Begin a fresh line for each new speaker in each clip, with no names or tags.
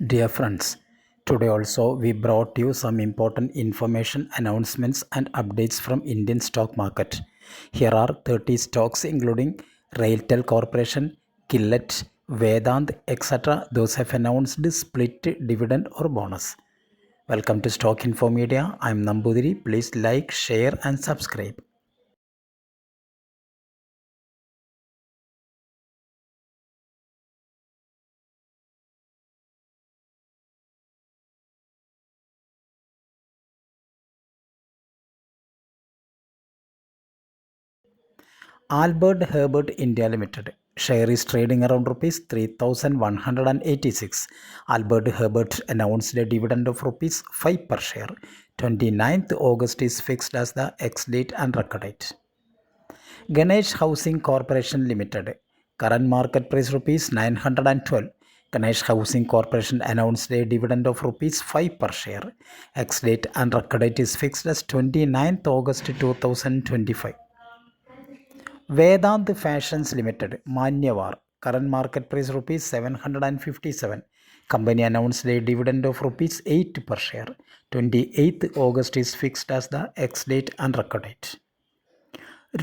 Dear friends, today also we brought you some important information, announcements and updates from Indian stock market. Here are 30 stocks including Railtel Corporation, Gillette, Vedant, etc. Those have announced split dividend or bonus. Welcome to Stock Info Media. I am Nambudiri. Please like, share and subscribe. Albert Herbert India Limited. Share is trading around rupees 3186. Albert Herbert announced a dividend of rupees 5 per share. 29th August is fixed as the ex-date and record date. Ganesh Housing Corporation Limited. Current market price rupees 912. Ganesh Housing Corporation announced a dividend of rupees 5 per share. Ex-date and record date is fixed as 29th August 2025. Vedant Fashions Limited, Manyavar, current market price rupees 757. Company announced a dividend of rupees 8 per share. 28th August is fixed as the ex-date and record date.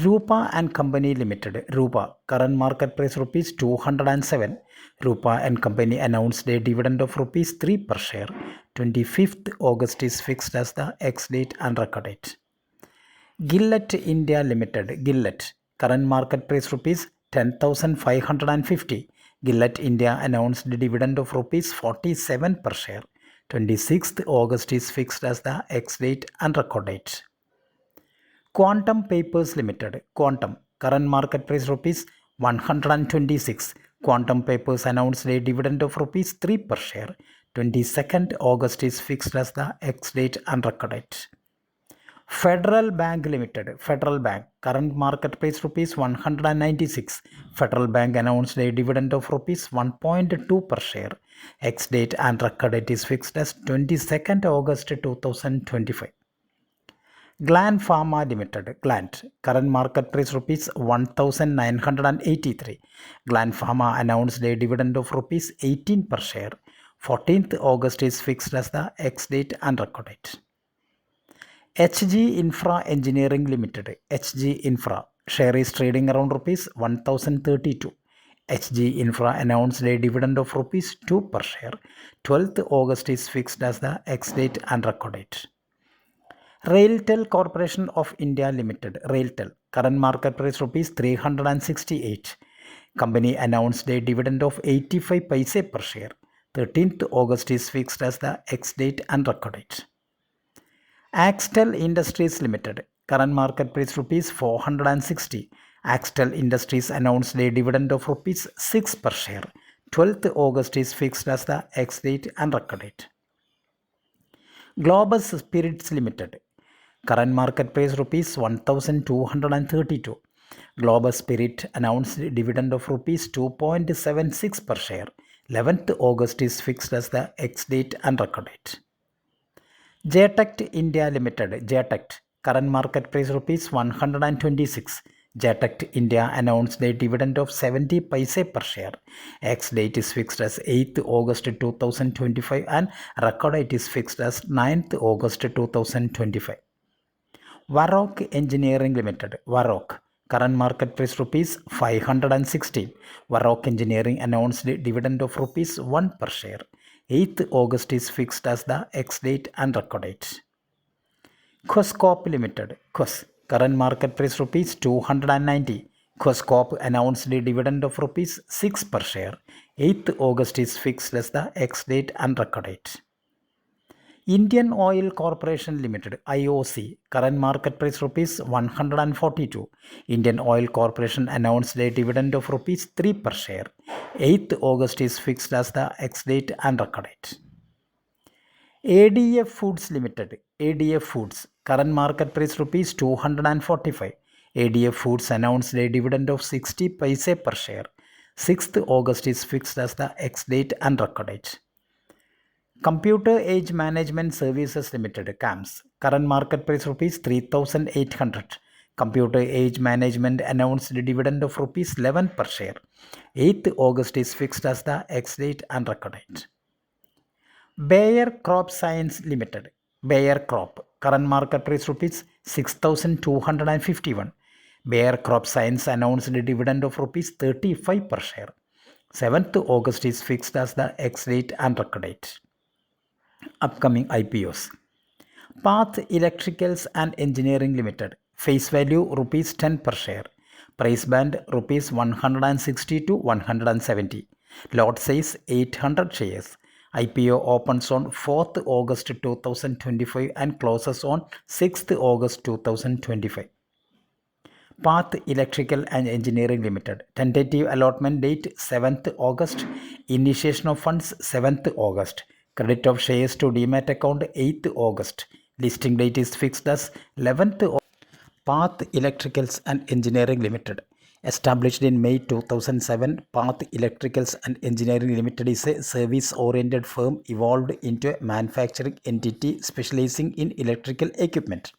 Rupa and Company Limited, Rupa, current market price rupees 207. Rupa and Company announced a dividend of rupees 3 per share. 25th August is fixed as the ex-date and record date. Gillette India Limited, Gillette, current market price rupees 10,550. Gillette India announced the dividend of rupees 47 per share. 26th August is fixed as the ex-date and record date. Quantum Papers Limited, Quantum, current market price rupees 126. Quantum Papers announced a dividend of rupees 3 per share. 22nd August is fixed as the ex-date and record date. Federal Bank Limited, Federal Bank, current market price rupees 196. Federal Bank announced a dividend of rupees 1.2 per share. Ex-date and record date is fixed as 22nd August 2025. Gland Pharma Limited, Gland, current market price rupees 1983. Gland Pharma announced a dividend of rupees 18 per share. 14th August is fixed as the ex-date and record date. HG Infra Engineering Limited, HG Infra, share is trading around rupees 1032. HG Infra announced a dividend of rupees 2 per share. 12th August is fixed as the ex-date and record date. Railtel Corporation of India Limited, Railtel, current market price rupees 368. Company announced a dividend of 85 paise per share. 13th August is fixed as the ex-date and record date. Axtel Industries Limited, current market price rupees 460. Axtel Industries announced a dividend of rupees 6 per share. 12th August is fixed as the ex-date and record date. Globus Spirits Limited, current market price rupees 1232. Globus Spirit announced a dividend of rupees 2.76 per share. 11th August is fixed as the ex-date and record date. JTECT India Limited, JTECT, current market price rupees 126. JTECT India announced a dividend of 70 paise per share. Ex-date is fixed as 8th August 2025 and record date is fixed as 9th August 2025. Varroc Engineering Limited, Varroc, current market price rupees 516. Varroc Engineering announced a dividend of rupees 1 per share. 8th August is fixed as the ex-date and record date. Quoscorp Limited, Quos, current market price rupees 290. Quoscorp announced a dividend of rupees 6 per share. 8th August is fixed as the ex-date and record date. Indian Oil Corporation Limited, IOC, current market price rupees 142. Indian Oil Corporation announced a dividend of rupees 3 per share. 8th August is fixed as the ex-date and record date. ADF Foods Limited, ADF Foods, current market price rupees 245. ADF Foods announced a dividend of 60 paise per share. 6th August is fixed as the ex-date and record date. Computer Age Management Services Limited, CAMS, current market price rupees 3,800. Computer Age Management announced a dividend of rupees 11 per share. 8th August is fixed as the ex-date and record date. Bayer Crop Science Limited. Bayer Crop. Current market price rupees 6,251. Bayer Crop Science announced a dividend of rupees 35 per share. 7th August is fixed as the ex-date and record date. Upcoming IPOs. Path Electricals and Engineering Limited. Face value rupees 10 per share. Price band rupees 160 to 170. Lot size 800 shares. IPO opens on 4th August 2025 and closes on 6th August 2025. Path Electrical and Engineering Limited. Tentative allotment date 7th August. Initiation of funds 7th August. Credit of shares to demat account 8th August. Listing date is fixed as 11th August. Path Electricals and Engineering Limited. Established in May 2007, Path Electricals and Engineering Limited is a service-oriented firm evolved into a manufacturing entity specializing in electrical equipment.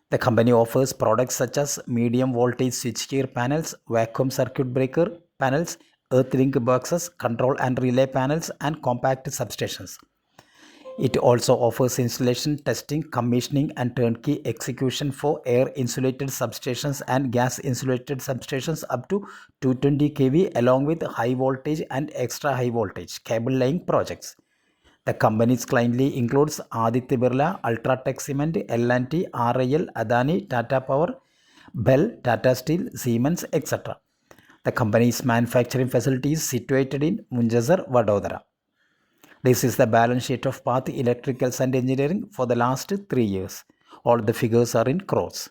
The company offers products such as medium voltage switchgear panels, vacuum circuit breaker panels, earth link boxes, control and relay panels, and compact substations. It also offers installation, testing, commissioning, and turnkey execution for air insulated substations and gas insulated substations up to 220 kV, along with high voltage and extra high voltage cable laying projects. The company's clientele includes Aditya Birla, Ultratech Cement, L&T, RIL, Adani, Tata Power, Bell, Tata Steel, Siemens, etc. The company's manufacturing facility is situated in Munjazar, Vadodara. This is the balance sheet of Path Electricals and Engineering for the last 3 years. All the figures are in crores.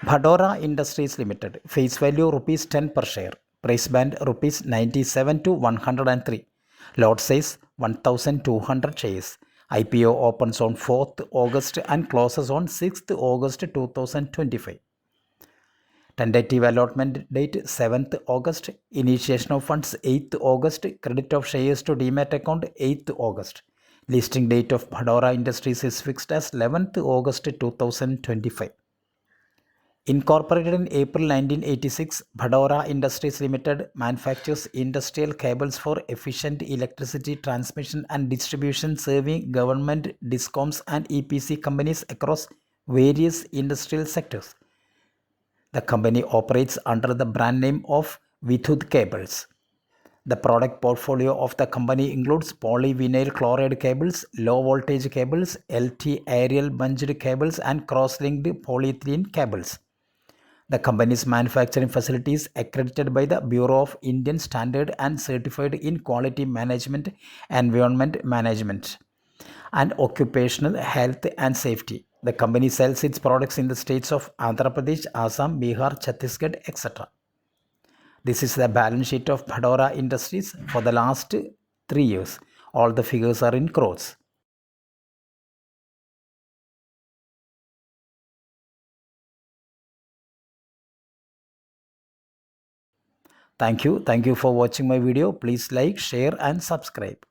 Bhadora Industries Limited. Face value rupees 10 per share. Price band rupees 97 to 103. Lot size 1200 shares. IPO opens on 4th August and closes on 6th August 2025. Tentative allotment date 7th August. Initiation of funds 8th August. Credit of shares to demat account 8th August. Listing date of Bhadora Industries is fixed as 11th August 2025. Incorporated in April 1986, Bhadora Industries Limited manufactures industrial cables for efficient electricity transmission and distribution, serving government, discoms, and EPC companies across various industrial sectors. The company operates under the brand name of Vidut Cables. The product portfolio of the company includes polyvinyl chloride cables, low voltage cables, LT aerial bunched cables, and cross-linked polyethylene cables. The company's manufacturing facility is accredited by the Bureau of Indian Standard and certified in quality management, environment management, and occupational health and safety. The company sells its products in the states of Andhra Pradesh, Assam, Bihar, Chhattisgarh, etc. This is the balance sheet of Bhadora Industries for the last 3 years. All the figures are in crores. Thank you. Thank you for watching my video. Please like, share, and subscribe.